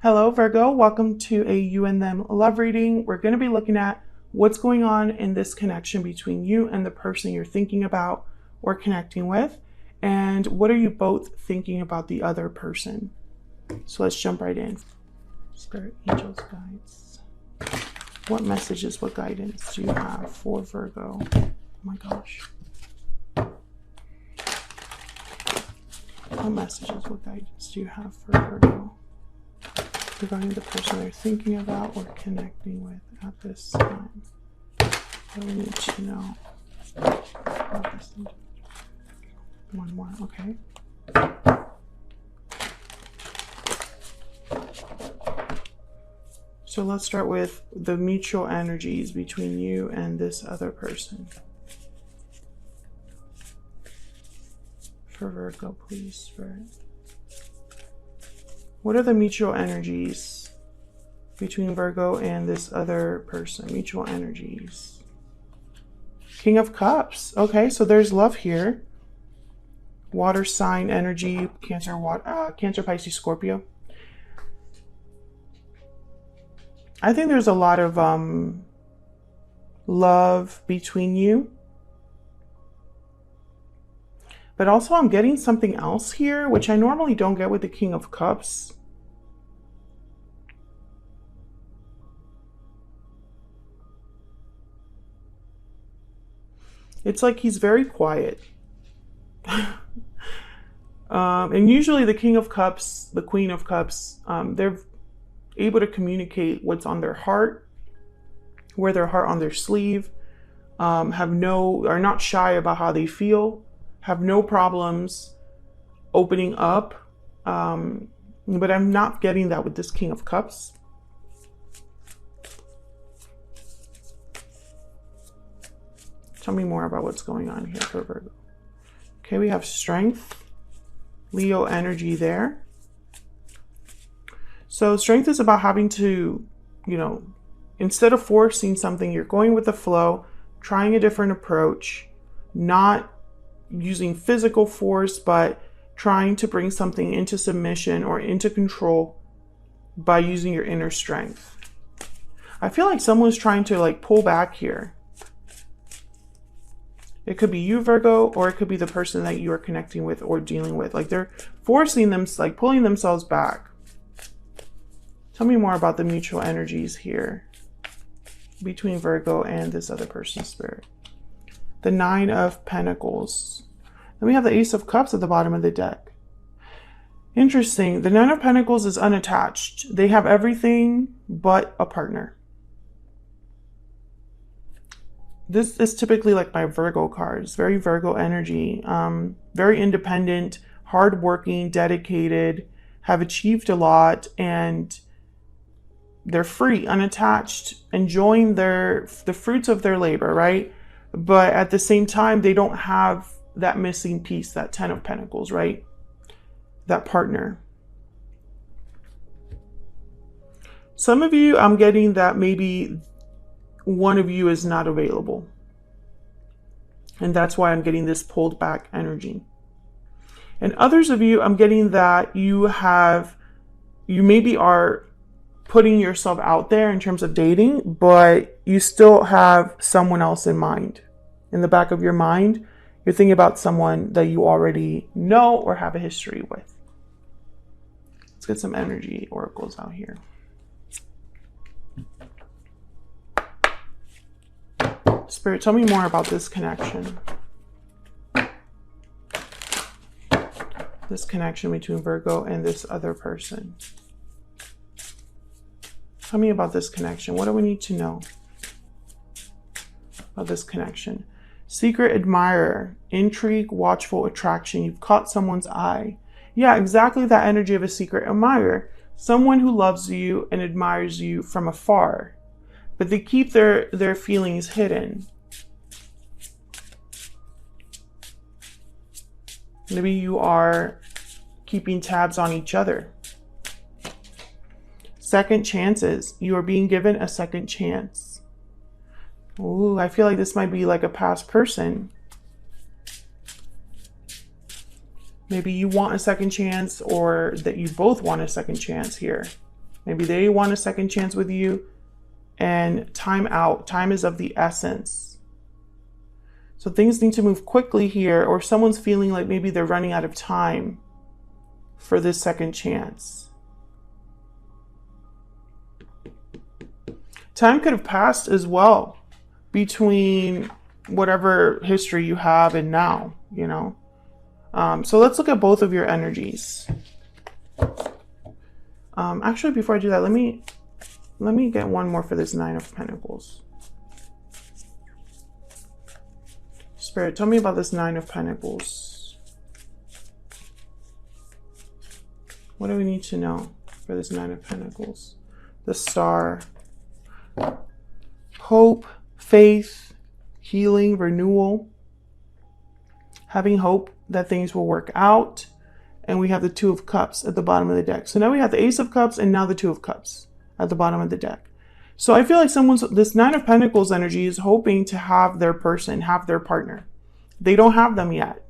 Hello Virgo, welcome to a you and them love reading. We're going to be looking at what's going on in this connection between you and the person you're thinking about or connecting with, and what are you both thinking about the other person. So let's jump right in. Spirit, angels, guides. What messages, what guidance do you have for Virgo? Oh my gosh. What messages, what guidance do you have for Virgo regarding the person they're thinking about or connecting with at this time? What do we need to know about this? One more, okay. So let's start with the mutual energies between you and this other person. For Virgo, please, Spirit. What are the mutual energies between Virgo and this other person? Mutual energies. King of Cups. Okay, so there's love here. Water sign energy, Cancer, Pisces, Scorpio. I think there's a lot of love between you. But also I'm getting something else here, which I normally don't get with the King of Cups. It's like he's very quiet. And usually the King of Cups, the Queen of Cups, they're able to communicate what's on their heart, wear their heart on their sleeve, are not shy about how they feel, have no problems opening up. But I'm not getting that with this King of Cups. Tell me more about what's going on here for Virgo. Okay, we have strength, Leo energy there. So strength is about having to, instead of forcing something, you're going with the flow, trying a different approach, not using physical force, but trying to bring something into submission or into control by using your inner strength. I feel like someone's trying to pull back here. It could be you, Virgo, or it could be the person that you are connecting with or dealing with. They're forcing them, pulling themselves back. Tell me more about the mutual energies here between Virgo and this other person's spirit. The Nine of Pentacles. Then we have the Ace of Cups at the bottom of the deck. Interesting. The Nine of Pentacles is unattached. They have everything but a partner. This is typically like my Virgo cards. Very Virgo energy. Very independent, hardworking, dedicated, have achieved a lot, and they're free, unattached, enjoying the fruits of their labor, right? But at the same time, they don't have that missing piece, that 10 of Pentacles, right? That partner. Some of you, I'm getting that maybe one of you is not available. And that's why I'm getting this pulled back energy. And others of you, I'm getting that you maybe are putting yourself out there in terms of dating, but you still have someone else in mind. In the back of your mind, you're thinking about someone that you already know or have a history with. Let's get some energy oracles out here. Spirit, tell me more about this connection. This connection between Virgo and this other person. Tell me about this connection. What do we need to know about this connection? Secret admirer, intrigue, watchful attraction. You've caught someone's eye. Yeah, exactly that energy of a secret admirer. Someone who loves you and admires you from afar, but they keep their feelings hidden. Maybe you are keeping tabs on each other. Second chances. You are being given a second chance. Ooh, I feel like this might be like a past person. Maybe you want a second chance, or that you both want a second chance here. Maybe they want a second chance with you. And time out. Time is of the essence. So things need to move quickly here, or someone's feeling like maybe they're running out of time for this second chance. Time could have passed as well between whatever history you have and now, you know. So let's look at both of your energies. Actually, before I do that, let me get one more for this Nine of Pentacles. Spirit, tell me about this Nine of Pentacles. What do we need to know for this Nine of Pentacles? The Star. Hope, faith, healing, renewal. Having hope that things will work out. And we have the Two of Cups at the bottom of the deck. So now we have the Ace of Cups and now the Two of Cups at the bottom of the deck. So I feel like this Nine of Pentacles energy is hoping to have their person, have their partner. They don't have them yet.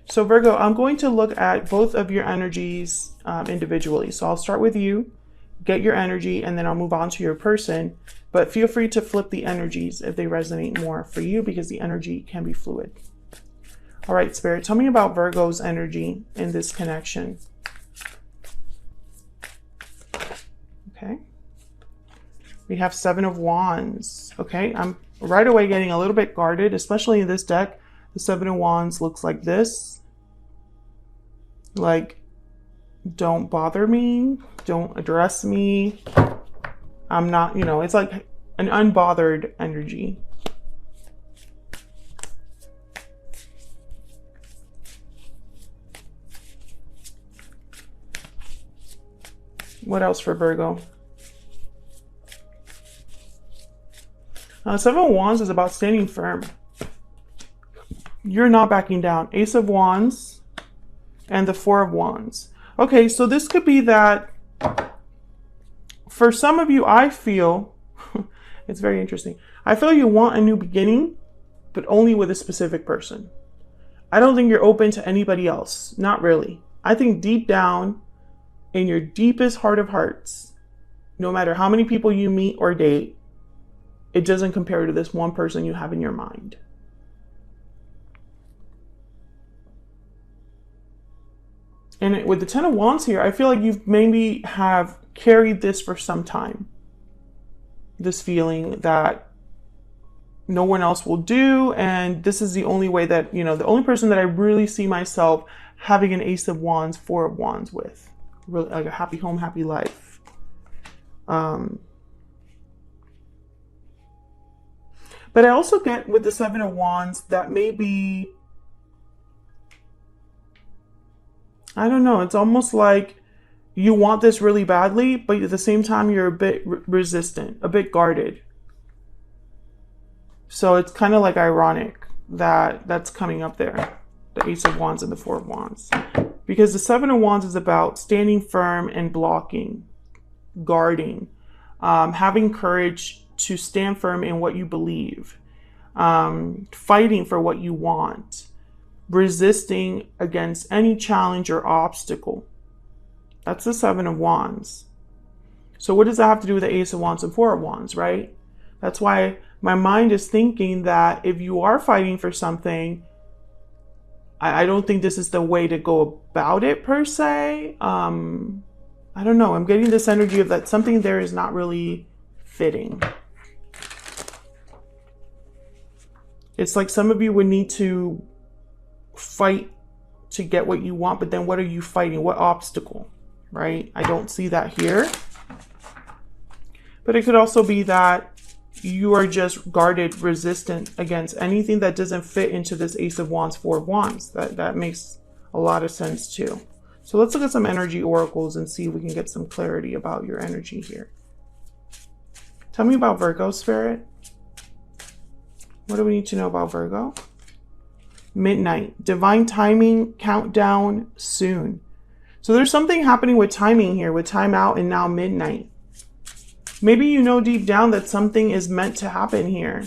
So Virgo, I'm going to look at both of your energies individually. So I'll start with you, get your energy, and then I'll move on to your person. But feel free to flip the energies if they resonate more for you, because the energy can be fluid. All right, Spirit, tell me about Virgo's energy in this connection. Okay. We have Seven of Wands. Okay, I'm right away getting a little bit guarded, especially in this deck. The Seven of Wands looks like this. Like, don't bother me. Don't address me. I'm not, you know, it's like an unbothered energy. What else for Virgo? Seven of Wands is about standing firm. You're not backing down. Ace of Wands and the Four of Wands. Okay, so this could be that for some of you, I feel, it's very interesting. I feel you want a new beginning, but only with a specific person. I don't think you're open to anybody else. Not really. I think deep down, in your deepest heart of hearts, no matter how many people you meet or date, it doesn't compare to this one person you have in your mind. And with the Ten of Wands here, I feel like you've maybe have carried this for some time. This feeling that no one else will do, and this is the only way that, you know, the only person that I really see myself having an Ace of Wands, Four of Wands with. Really, like a happy home, happy life. But I also get with the Seven of Wands that maybe, I don't know, it's almost like you want this really badly, but at the same time you're a bit resistant, a bit guarded. So it's kind of like ironic that that's coming up there, the Ace of Wands and the Four of Wands. Because the Seven of Wands is about standing firm and blocking, guarding, having courage to stand firm in what you believe, fighting for what you want, resisting against any challenge or obstacle. That's the Seven of Wands. So what does that have to do with the Ace of Wands and Four of Wands, right? That's why my mind is thinking that if you are fighting for something, I don't think this is the way to go about it per se. I don't know. I'm getting this energy of that something there is not really fitting. It's like some of you would need to fight to get what you want, but then what are you fighting? What obstacle, right? I don't see that here. But it could also be that you are just guarded, resistant against anything that doesn't fit into this Ace of Wands, Four of Wands. That makes a lot of sense too. So let's look at some energy oracles and see if we can get some clarity about your energy here. Tell me about Virgo, Spirit. What do we need to know about Virgo? Midnight, divine timing, countdown, soon. So there's something happening with timing here, with time out and now midnight. Maybe you know deep down that something is meant to happen here.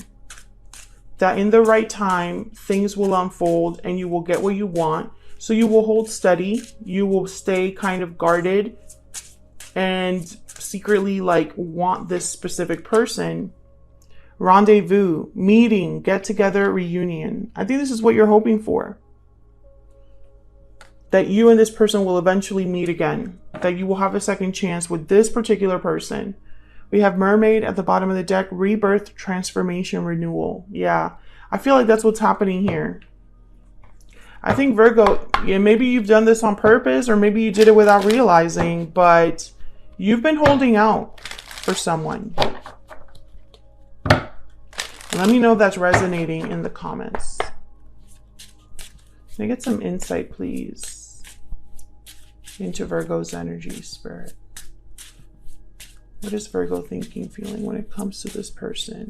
That in the right time, things will unfold and you will get what you want. So you will hold steady. You will stay kind of guarded and secretly like want this specific person. Rendezvous, meeting, get together, reunion. I think this is what you're hoping for. That you and this person will eventually meet again. That you will have a second chance with this particular person. We have Mermaid at the bottom of the deck. Rebirth, transformation, renewal. Yeah, I feel like that's what's happening here. I think Virgo, yeah, maybe you've done this on purpose or maybe you did it without realizing, but you've been holding out for someone. Let me know if that's resonating in the comments. Can I get some insight, please, into Virgo's energy, Spirit? What is Virgo thinking, feeling when it comes to this person,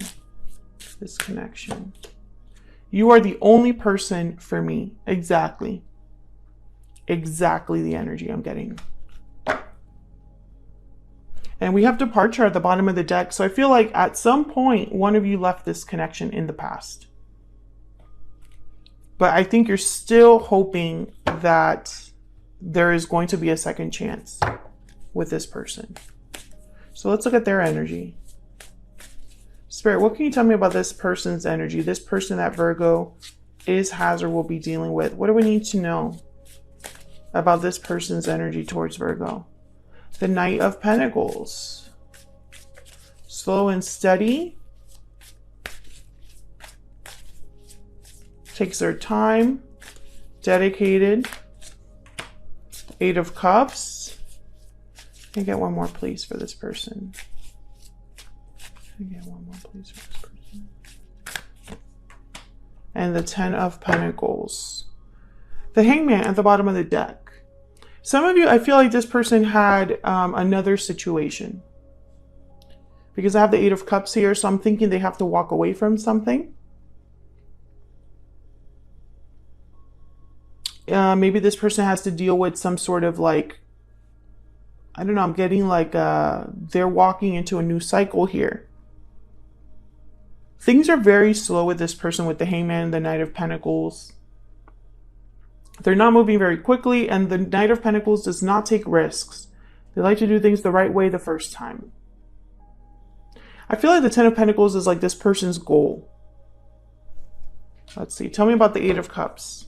this connection? You are the only person for me. Exactly. Exactly the energy I'm getting. And we have departure at the bottom of the deck. So I feel like at some point, one of you left this connection in the past. But I think you're still hoping that there is going to be a second chance with this person. So let's look at their energy. Spirit, what can you tell me about this person's energy? This person that Virgo is, has, or will be dealing with. What do we need to know about this person's energy towards Virgo? The Knight of Pentacles. Slow and steady. Takes their time. Dedicated. Eight of Cups. Can I get one more, please, for this person? Can I get one more, please, for this person? And the Ten of Pentacles. The Hangman at the bottom of the deck. Some of you, I feel like this person had another situation. Because I have the Eight of Cups here, so I'm thinking they have to walk away from something. Maybe this person has to deal with some sort of like, I don't know, I'm getting like they're walking into a new cycle here. Things are very slow with this person with the Hangman and the Knight of Pentacles. They're not moving very quickly, and the Knight of Pentacles does not take risks. They like to do things the right way the first time. I feel like the Ten of Pentacles is like this person's goal. Let's see. Tell me about the Eight of Cups.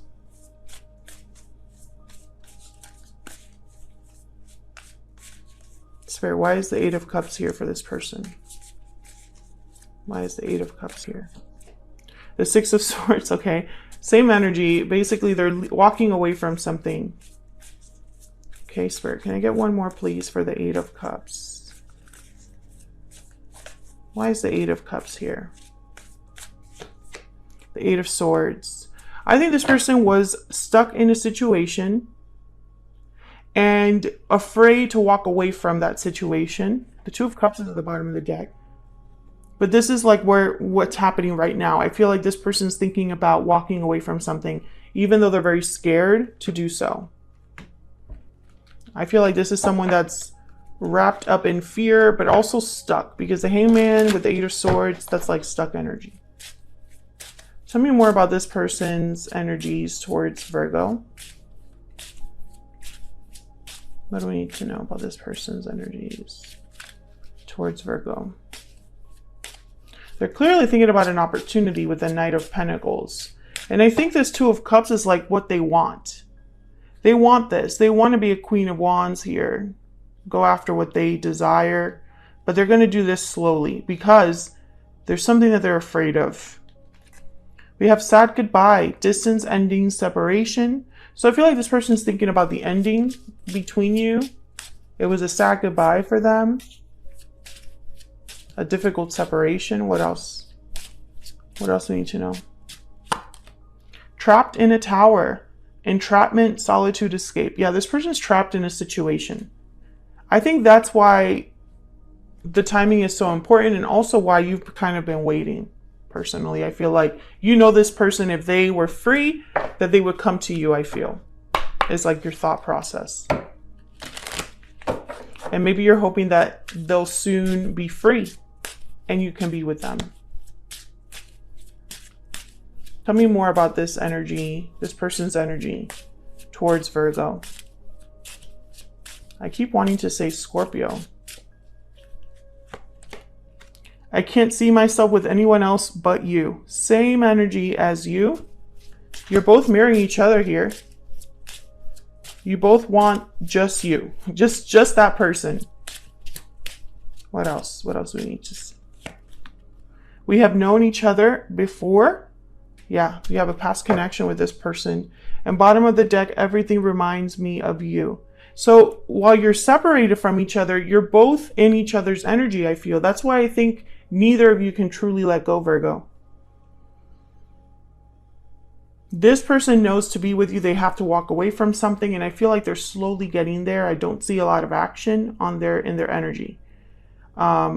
Spirit, why is the Eight of Cups here for this person? Why is the Eight of Cups here? The Six of Swords, okay. Same energy. Basically, they're walking away from something. Okay, Spirit, can I get one more, please, for the Eight of Cups? Why is the Eight of Cups here? The Eight of Swords. I think this person was stuck in a situation and afraid to walk away from that situation. The Two of Cups is at the bottom of the deck. But this is like what's happening right now. I feel like this person's thinking about walking away from something, even though they're very scared to do so. I feel like this is someone that's wrapped up in fear, but also stuck, because the Hangman with the Eight of Swords, that's like stuck energy. Tell me more about this person's energies towards Virgo. What do we need to know about this person's energies towards Virgo? They're clearly thinking about an opportunity with the Knight of Pentacles. And I think this Two of Cups is like what they want. They want this. They want to be a Queen of Wands here. Go after what they desire. But they're going to do this slowly because there's something that they're afraid of. We have sad goodbye, distance, ending, separation. So I feel like this person's thinking about the ending between you. It was a sad goodbye for them. A difficult separation. What else? What else do we need to know? Trapped in a tower. Entrapment, solitude, escape. Yeah, this person's trapped in a situation. I think that's why the timing is so important, and also why you've kind of been waiting. Personally, I feel like you know this person, if they were free, that they would come to you, I feel. It's like your thought process. And maybe you're hoping that they'll soon be free and you can be with them. Tell me more about this energy, this person's energy towards Virgo. I keep wanting to say Scorpio. I can't see myself with anyone else but you. Same energy as you. You're both mirroring each other here. You both want just you. Just that person. What else? What else do we need to see? We have known each other before. Yeah, we have a past connection with this person. And bottom of the deck, everything reminds me of you. So while you're separated from each other, you're both in each other's energy, I feel. That's why I think neither of you can truly let go, Virgo. This person knows to be with you, they have to walk away from something, and I feel like they're slowly getting there. I don't see a lot of action in their energy. I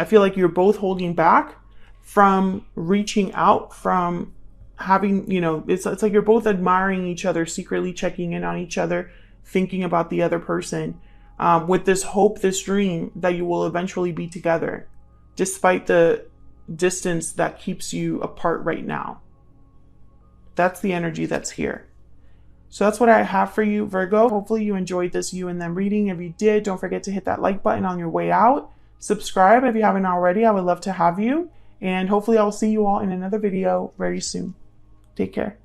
feel like you're both holding back from reaching out, from having, you know, it's like you're both admiring each other, secretly checking in on each other, thinking about the other person, with this hope, this dream that you will eventually be together, despite the distance that keeps you apart right now. That's the energy that's here. So that's what I have for you, Virgo. Hopefully you enjoyed this you and them reading. If you did, don't forget to hit that like button on your way out. Subscribe if you haven't already. I would love to have you. And hopefully I will see you all in another video very soon. Take care.